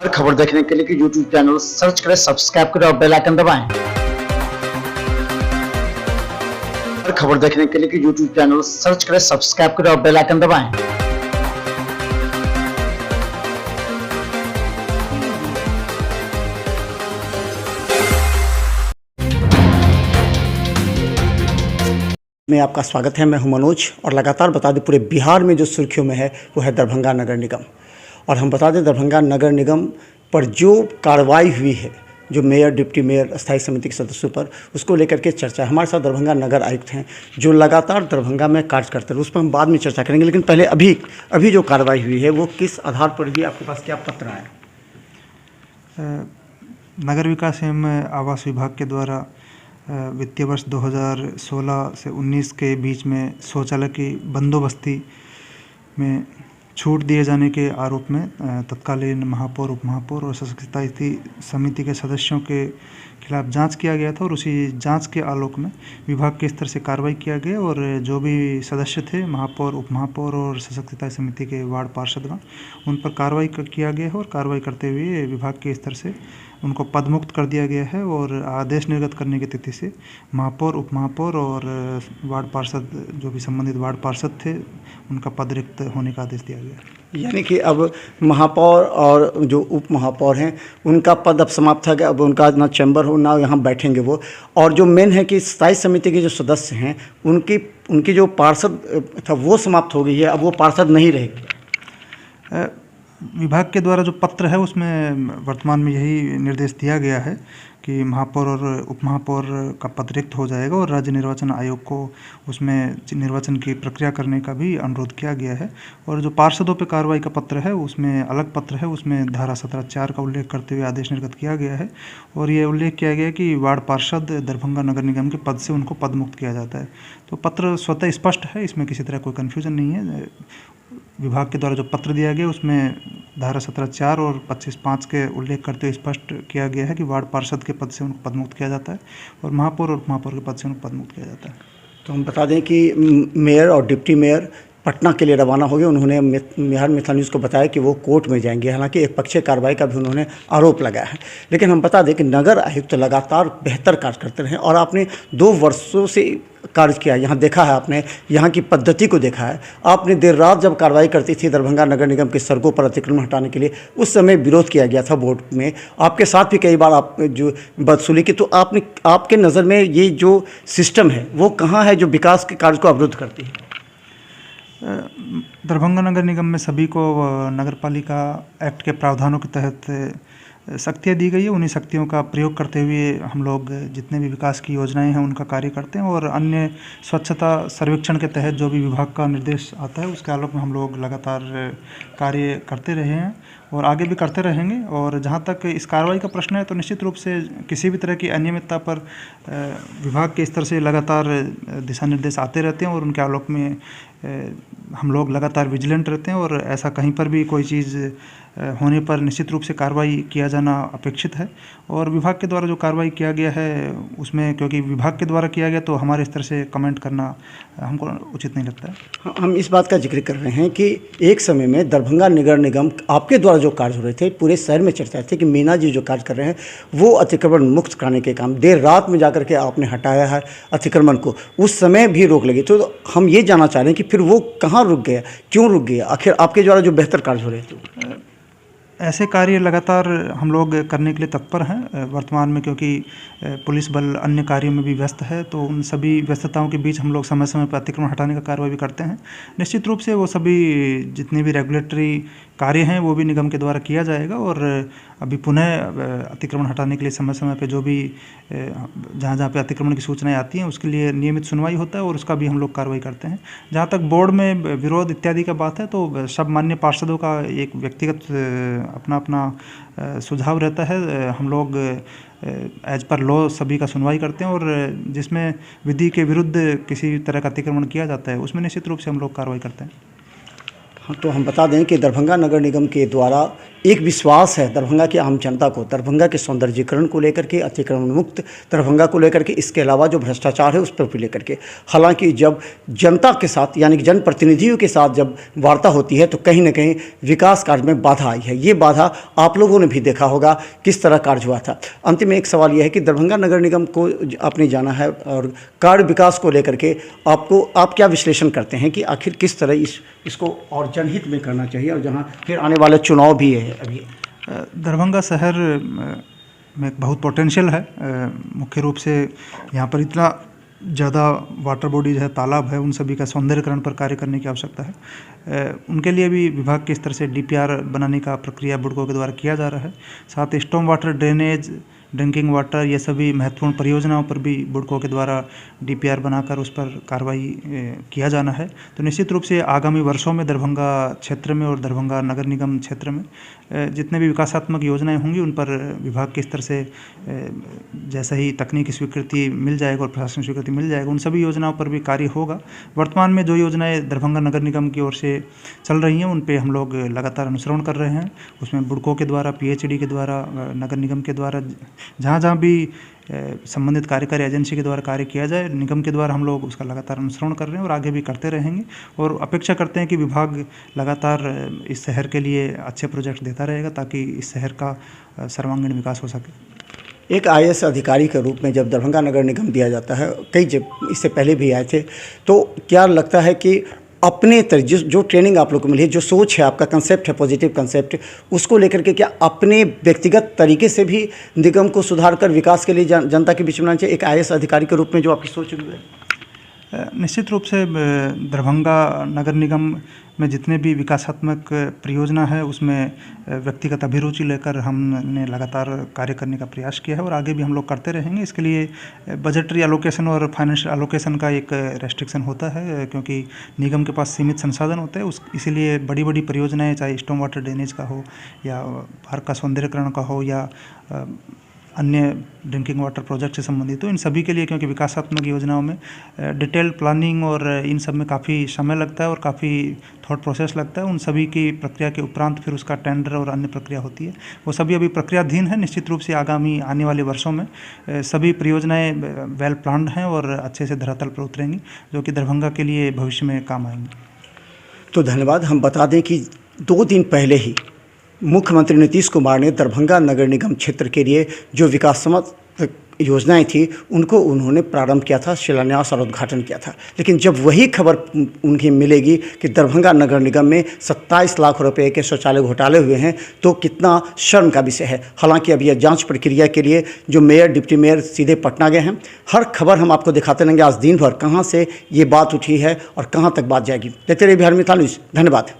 हर खबर देखने के लिए YouTube चैनल सर्च करें, सब्सक्राइब करें और बेल आइकन दबाएं। हर खबर देखने के लिए YouTube चैनल सर्च करें, सब्सक्राइब करें और बेल आइकन दबाएं। में आपका स्वागत है। मैं हूं मनोज और लगातार बता दें पूरे बिहार में जो सुर्खियों में है वो है दरभंगा नगर निगम। और हम बता दें दरभंगा नगर निगम पर जो कार्रवाई हुई है, जो मेयर, डिप्टी मेयर, स्थायी समिति के सदस्यों पर, उसको लेकर के चर्चा है। हमारे साथ दरभंगा नगर आयुक्त हैं जो लगातार दरभंगा में कार्य करते हैं, उस पर हम बाद में चर्चा करेंगे। लेकिन पहले अभी जो कार्रवाई हुई है वो किस आधार पर हुई, आपके पास क्या पत्र आया? नगर विकास एवं आवास विभाग के द्वारा वित्तीय वर्ष 2016 से 19 के बीच में शौचालय की बंदोबस्ती में छूट दिए जाने के आरोप में तत्कालीन महापौर, उप महापौर और स्थायी समिति के सदस्यों के खिलाफ जांच किया गया था। और उसी जांच के आलोक में विभाग के स्तर से कार्रवाई किया गया और जो भी सदस्य थे, महापौर, उप महापौर और सशक्त स्थायी समिति के वार्ड पार्षदगण, उन पर कार्रवाई किया गया है। और कार्रवाई करते हुए विभाग के स्तर से उनको पदमुक्त कर दिया गया है और आदेश निर्गत करने की तिथि से महापौर, उप महापौर और वार्ड पार्षद, जो भी संबंधित वार्ड पार्षद थे, उनका पद रिक्त होने का आदेश दिया गया। यानी कि अब महापौर और जो उप महापौर हैं उनका पद अब समाप्त हो गया। अब उनका ना चैम्बर हो, ना यहाँ बैठेंगे वो। और जो मेन है कि स्थायी समिति के जो सदस्य हैं उनकी जो पार्षद था वो समाप्त हो गई है, अब वो पार्षद नहीं रहेगी। विभाग के द्वारा जो पत्र है उसमें वर्तमान में यही निर्देश दिया गया है कि महापौर और उप महापौर का पद रिक्त हो जाएगा और राज्य निर्वाचन आयोग को उसमें निर्वाचन की प्रक्रिया करने का भी अनुरोध किया गया है। और जो पार्षदों पर कार्रवाई का पत्र है उसमें अलग पत्र है, उसमें धारा 17(4) का उल्लेख करते हुए आदेश निर्गत किया गया है। और ये उल्लेख किया गया है कि वार्ड पार्षद दरभंगा नगर निगम के पद से उनको पदमुक्त किया जाता है। तो पत्र स्वतः स्पष्ट है, इसमें किसी तरह कोई कन्फ्यूजन नहीं है। विभाग के द्वारा जो पत्र दिया गया उसमें धारा 17(4) और 25(5) के उल्लेख करते हुए स्पष्ट किया गया है कि वार्ड पार्षद के पद से उनको पदमुक्त किया जाता है और महापौर और उप महापौर के पद से उनको पदमुक्त किया जाता है। तो हम बता दें कि मेयर और डिप्टी मेयर पटना के लिए रवाना हो गए। उन्होंने बिहार मिथिला न्यूज़ को बताया कि वो कोर्ट में जाएंगे। हालांकि एक पक्षीय कार्रवाई का भी उन्होंने आरोप लगाया है। लेकिन हम बता दें कि नगर आयुक्त लगातार बेहतर कार्य करते रहे और आपने 2 वर्षों से कार्य किया, यहाँ देखा है आपने, यहाँ की पद्धति को देखा है। आपने देर रात जब कार्रवाई करती थी दरभंगा नगर निगम की सड़कों पर अतिक्रमण हटाने के लिए, उस समय विरोध किया गया था बोर्ड में, आपके साथ भी कई बार आप जो बदसलूकी की। तो आपके नज़र में ये जो सिस्टम है वो कहाँ है जो विकास के कार्य को अवरुद्ध करती है? दरभंगा नगर निगम में सभी को नगर पालिका एक्ट के प्रावधानों के तहत शक्तियाँ दी गई है। उन्हीं शक्तियों का प्रयोग करते हुए हम लोग जितने भी विकास की योजनाएं हैं उनका कार्य करते हैं। और अन्य स्वच्छता सर्वेक्षण के तहत जो भी विभाग का निर्देश आता है उसके आलोक में हम लोग लगातार कार्य करते रहे हैं और आगे भी करते रहेंगे। और जहाँ तक इस कार्रवाई का प्रश्न है तो निश्चित रूप से किसी भी तरह की अनियमितता पर विभाग के स्तर से लगातार दिशा निर्देश आते रहते हैं और उनके आलोक में हम लोग लगातार विजिलेंट रहते हैं। और ऐसा कहीं पर भी कोई चीज़ होने पर निश्चित रूप से कार्रवाई किया जाना अपेक्षित है। और विभाग के द्वारा जो कार्रवाई किया गया है उसमें, क्योंकि विभाग के द्वारा किया गया, तो हमारे स्तर से कमेंट करना हमको उचित नहीं लगता है। हम इस बात का जिक्र कर रहे हैं कि एक समय में दरभंगा नगर निगम आपके द्वारा जो कार्य हो रहे थे, पूरे शहर में चर्चा थी कि मीना जी जो कार्य कर रहे हैं वो अतिक्रमण मुक्त कराने के काम, देर रात में जाकर के आपने हटाया है अतिक्रमण को, उस समय भी रोक लगी। तो हम ये जानना चाह रहे हैं कि फिर वो कहाँ रुक गया, क्यों रुक गया, आखिर आपके द्वारा जो बेहतर कार्य हो रहे थे? ऐसे कार्य लगातार हम लोग करने के लिए तत्पर हैं वर्तमान में, क्योंकि पुलिस बल अन्य कार्यों में भी व्यस्त है। तो उन सभी व्यस्तताओं के बीच हम लोग समय समय पर अतिक्रमण हटाने का कार्रवाई भी करते हैं। निश्चित रूप से वो सभी जितने भी रेगुलेटरी कार्य हैं वो भी निगम के द्वारा किया जाएगा। और अभी पुनः अतिक्रमण हटाने के लिए समय समय पे जो भी जहाँ जहाँ पे अतिक्रमण की सूचनाएं आती हैं उसके लिए नियमित सुनवाई होता है और उसका भी हम लोग कार्रवाई करते हैं। जहाँ तक बोर्ड में विरोध इत्यादि का बात है तो सब मान्य पार्षदों का एक व्यक्तिगत अपना अपना सुझाव रहता है। हम लोग एज पर लॉ सभी का सुनवाई करते हैं और जिसमें विधि के विरुद्ध किसी तरह का अतिक्रमण किया जाता है उसमें निश्चित रूप से हम लोग कार्रवाई करते हैं। तो हम बता दें कि दरभंगा नगर निगम के द्वारा एक विश्वास है दरभंगा की आम जनता को, दरभंगा के सौंदर्यीकरण को लेकर के, अतिक्रमण मुक्त दरभंगा को लेकर के, इसके अलावा जो भ्रष्टाचार है उस पर भी लेकर के। हालांकि जब जनता के साथ यानी कि जनप्रतिनिधियों के साथ जब वार्ता होती है तो कहीं ना कहीं विकास कार्य में बाधा आई है। ये बाधा आप लोगों ने भी देखा होगा किस तरह कार्य हुआ था। अंतिम में एक सवाल यह है कि दरभंगा नगर निगम को आपने जाना है और कार्य विकास को लेकर के आप क्या विश्लेषण करते हैं कि आखिर किस तरह इसको और जनहित में करना चाहिए, और जहां फिर आने वाले चुनाव भी है अभी। दरभंगा शहर में बहुत पोटेंशियल है। मुख्य रूप से यहाँ पर इतना ज़्यादा वाटर बॉडीज है, तालाब है, उन सभी का सौंदर्यीकरण पर कार्य करने की आवश्यकता है। उनके लिए भी विभाग के स्तर से डीपीआर बनाने का प्रक्रिया बुडको के द्वारा किया जा रहा है। साथ ही storm water, drainage, drinking water, ये सभी महत्वपूर्ण परियोजनाओं पर भी बुडको के द्वारा डीपीआर बनाकर उस पर कार्रवाई किया जाना है। तो निश्चित रूप से आगामी वर्षों में दरभंगा क्षेत्र में और दरभंगा नगर निगम क्षेत्र में जितने भी विकासात्मक योजनाएं होंगी उन पर विभाग के स्तर से जैसे ही तकनीकी स्वीकृति मिल जाएगा और प्रशासनिक स्वीकृति मिल जाएगा, उन सभी योजनाओं पर भी कार्य होगा। वर्तमान में जो योजनाएं दरभंगा नगर निगम की ओर से चल रही हैं उन पे हम लोग लगातार अनुसरण कर रहे हैं। उसमें बुडको के द्वारा, पीएचडी के द्वारा, नगर निगम के द्वारा जहाँ जहाँ भी संबंधित कार्यकारी एजेंसी के द्वारा कार्य किया जाए, निगम के द्वारा हम लोग उसका लगातार अनुसरण कर रहे हैं और आगे भी करते रहेंगे। और अपेक्षा करते हैं कि विभाग लगातार इस शहर के लिए अच्छे प्रोजेक्ट देता रहेगा ताकि इस शहर का सर्वांगीण विकास हो सके। एक आईएएस अधिकारी के रूप में जब दरभंगा नगर निगम दिया जाता है, कई जब इससे पहले भी आए थे, तो क्या लगता है कि अपने जो ट्रेनिंग आप लोग को मिली है, जो सोच है, आपका कंसेप्ट है, पॉजिटिव कंसेप्ट, उसको लेकर के क्या अपने व्यक्तिगत तरीके से भी निगम को सुधार कर विकास के लिए जनता के बीच में लाना चाहिए, एक आईएएस अधिकारी के रूप में जो आपकी सोच है? निश्चित रूप से दरभंगा नगर निगम में जितने भी विकासात्मक परियोजना है उसमें व्यक्तिगत अभिरुचि लेकर हमने लगातार कार्य करने का प्रयास किया है और आगे भी हम लोग करते रहेंगे। इसके लिए बजटरी एलोकेशन और फाइनेंशियल एलोकेशन का एक रेस्ट्रिक्शन होता है क्योंकि निगम के पास सीमित संसाधन होते हैं। इसीलिए बड़ी बड़ी परियोजनाएं, चाहे स्टॉर्म वाटर ड्रेनेज का हो या पार्क का सौंदर्यीकरण का हो या अन्य ड्रिंकिंग वाटर प्रोजेक्ट से संबंधित हो, इन सभी के लिए क्योंकि विकासात्मक योजनाओं में डिटेल प्लानिंग और इन सब में काफ़ी समय लगता है और काफ़ी थॉट प्रोसेस लगता है। उन सभी की प्रक्रिया के उपरांत फिर उसका टेंडर और अन्य प्रक्रिया होती है, वो सभी अभी प्रक्रियाधीन है। निश्चित रूप से आगामी आने वाले वर्षों में सभी परियोजनाएँ वेल प्लान्ड हैं और अच्छे से धरातल पर उतरेंगी, जो कि दरभंगा के लिए भविष्य में काम आएंगी। तो धन्यवाद। हम बता दें कि 2 दिन पहले ही मुख्यमंत्री नीतीश कुमार ने दरभंगा नगर निगम क्षेत्र के लिए जो विकासात्मक योजनाएं थी उनको उन्होंने प्रारंभ किया था, शिलान्यास और उद्घाटन किया था। लेकिन जब वही खबर उनकी मिलेगी कि दरभंगा नगर निगम में 27 लाख रुपए के शौचालय घोटाले हुए हैं, तो कितना शर्म का विषय है। हालांकि अब यह जांच प्रक्रिया के लिए जो मेयर, डिप्टी मेयर सीधे पटना गए हैं। हर खबर हम आपको दिखाते रहेंगे आज दिन भर, कहाँ से ये बात उठी है और कहाँ तक बात जाएगी। देखते रहिए बिहार मिथा न्यूज़। धन्यवाद।